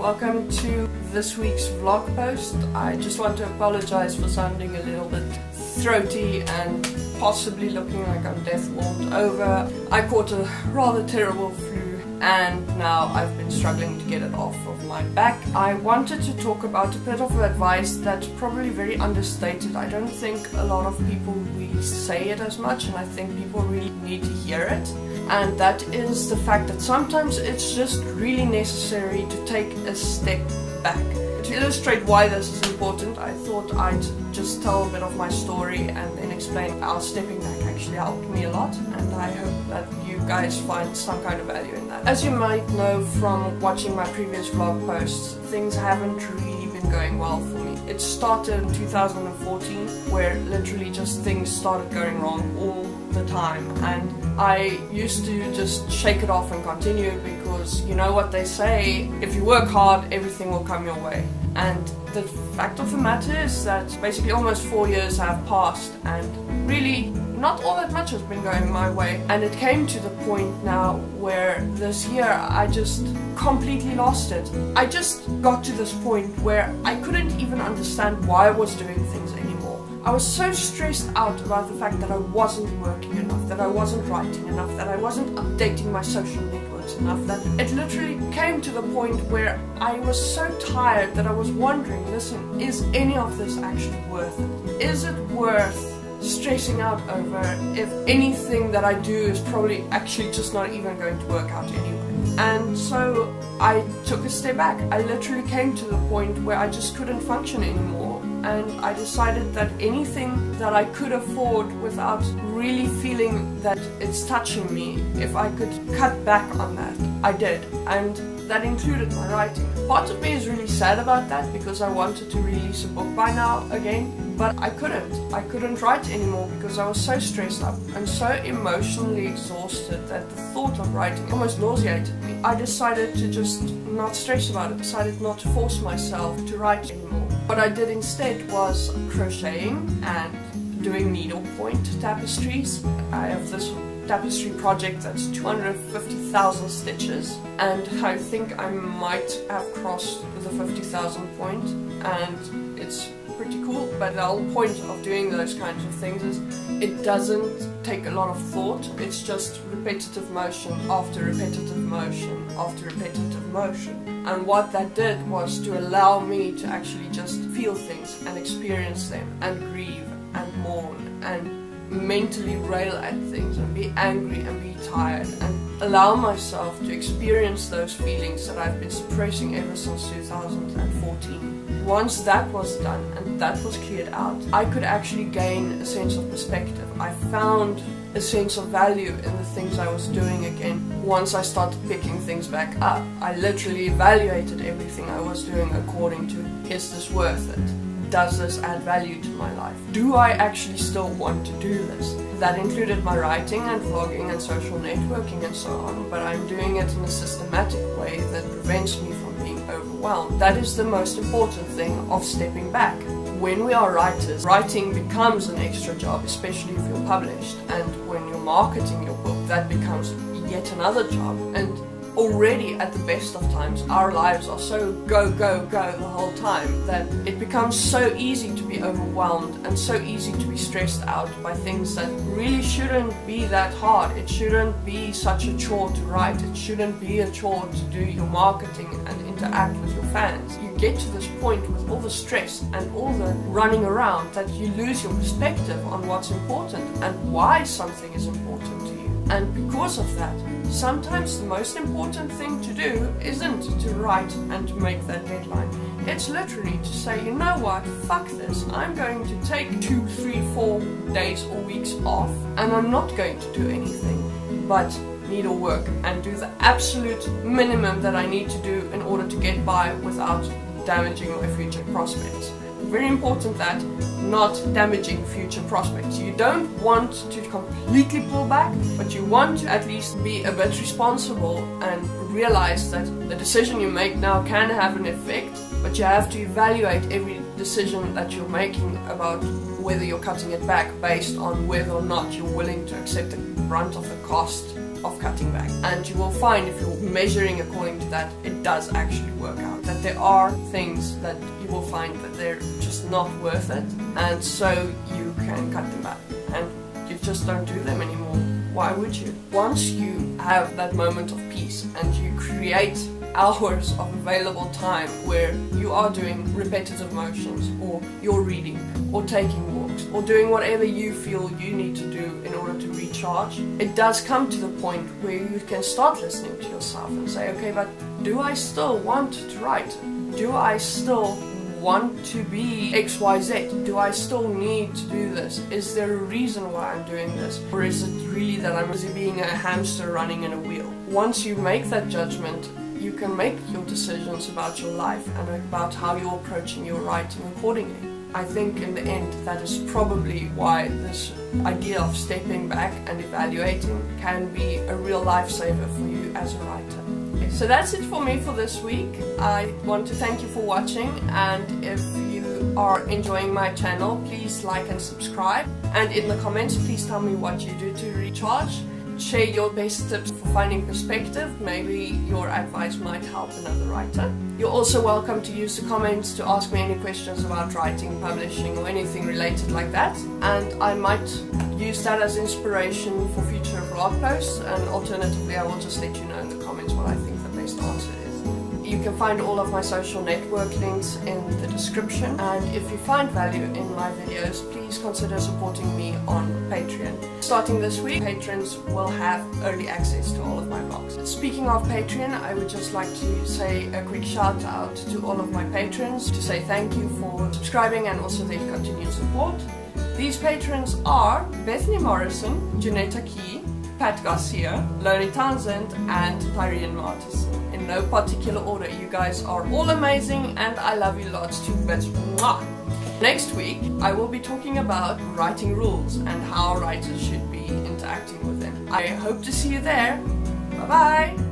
Welcome to this week's vlog post. I just want to apologize for sounding a little bit throaty and possibly looking like I'm death warmed over. I caught a rather terrible flu and now I've been struggling to get it off of my back. I wanted to talk about a bit of advice that's probably very understated. I don't think a lot of people really say it as much, and I think people really need to hear it. And that is the fact that sometimes it's just really necessary to take a step back. To illustrate why this is important, I thought I'd just tell a bit of my story and then explain how stepping back actually helped me a lot, and I hope that you guys find some kind of value in that. As you might know from watching my previous vlog posts, things haven't really been going well for me. It started in 2014 where literally just things started going wrong all the time, and I used to just shake it off and continue because you know what they say, if you work hard everything will come your way. And the fact of the matter is that basically almost 4 years have passed and really not all that much has been going my way, and it came to the point now where this year I just completely lost it. I just got to this point where I couldn't even understand why I was doing things anymore. I was so stressed out about the fact that I wasn't working enough, that I wasn't writing enough, that I wasn't updating my social networks enough, that it literally came to the point where I was so tired that I was wondering, listen, is any of this actually worth it? Is it worth stressing out over if anything that I do is probably actually just not even going to work out anyway? And so I took a step back. I literally came to the point where I just couldn't function anymore, and I decided that anything that I could afford without really feeling that it's touching me, if I could cut back on that, I did. And that included my writing. Part of me is really sad about that because I wanted to release a book by now again, but I couldn't. I couldn't write anymore because I was so stressed up and so emotionally exhausted that the thought of writing almost nauseated me. I decided to just not stress about it, decided not to force myself to write anymore. What I did instead was crocheting and doing needlepoint tapestries. I have this tapestry project that's 250,000 stitches, and I think I might have crossed the 50,000 point, and it's pretty cool. But the whole point of doing those kinds of things is it doesn't take a lot of thought, it's just repetitive motion after repetitive motion after repetitive motion. And what that did was to allow me to actually just feel things and experience them and grieve and mourn and mentally rail at things and be angry and be tired and allow myself to experience those feelings that I've been suppressing ever since 2014. Once that was done and that was cleared out, I could actually gain a sense of perspective. I found a sense of value in the things I was doing again. Once I started picking things back up, I literally evaluated everything I was doing according to, is this worth it? Does this add value to my life? Do I actually still want to do this? That included my writing and vlogging and social networking and so on, but I'm doing it in a systematic way that prevents me from being overwhelmed. That is the most important thing of stepping back. When we are writers, writing becomes an extra job, especially if you're published, and when you're marketing your book, that becomes yet another job. And already at the best of times, our lives are so go, go, go the whole time that it becomes so easy to be overwhelmed and so easy to be stressed out by things that really shouldn't be that hard. It shouldn't be such a chore to write. It shouldn't be a chore to do your marketing and interact with your fans. You get to this point with all the stress and all the running around that you lose your perspective on what's important and why something is important to you. And because of that, sometimes the most important thing to do isn't to write and to make that deadline. It's literally to say, you know what, fuck this. I'm going to take 2, 3, 4 days or weeks off, and I'm not going to do anything but needlework and do the absolute minimum that I need to do in order to get by without damaging my future prospects. Very important that not damaging future prospects. You don't want to completely pull back, but you want to at least be a bit responsible and realize that the decision you make now can have an effect, but you have to evaluate every decision that you're making about whether you're cutting it back based on whether or not you're willing to accept the brunt of the cost of cutting back. And you will find if you're measuring according to that, it does actually work out. That there are things that you will find that they're just not worth it, and so you can cut them back. And you just don't do them anymore. Why would you? Once you have that moment of peace and you create hours of available time where you are doing repetitive motions, or you're reading, or taking walks, or doing whatever you feel you need to do in order to recharge, it does come to the point where you can start listening to yourself and say, okay, but do I still want to write? Do I still want to be XYZ? Do I still need to do this? Is there a reason why I'm doing this? Or is it really that I'm busy being a hamster running in a wheel? Once you make that judgment, you can make your decisions about your life and about how you're approaching your writing accordingly. I think in the end that is probably why this idea of stepping back and evaluating can be a real lifesaver for you as a writer. So that's it for me for this week. I want to thank you for watching, and if you are enjoying my channel, please like and subscribe. And in the comments, please tell me what you do to recharge. Share your best tips for finding perspective. Maybe your advice might help another writer. You're also welcome to use the comments to ask me any questions about writing, publishing, or anything related like that. And I might use that as inspiration for future blog posts, and alternatively I will just let you know in the comments what I think the best answer is. You can find all of my social network links in the description, and if you find value in my videos, please consider supporting me on Patreon. Starting this week, patrons will have early access to all of my vlogs. Speaking of Patreon, I would just like to say a quick shout out to all of my patrons to say thank you for subscribing and also their continued support. These patrons are Bethany Morrison, Janetta Key, Pat Garcia, Lonnie Townsend, and Tyrian Martison. In no particular order, you guys are all amazing and I love you lots too much. Mwah! Next week, I will be talking about writing rules and how writers should be interacting with them. I hope to see you there. Bye bye!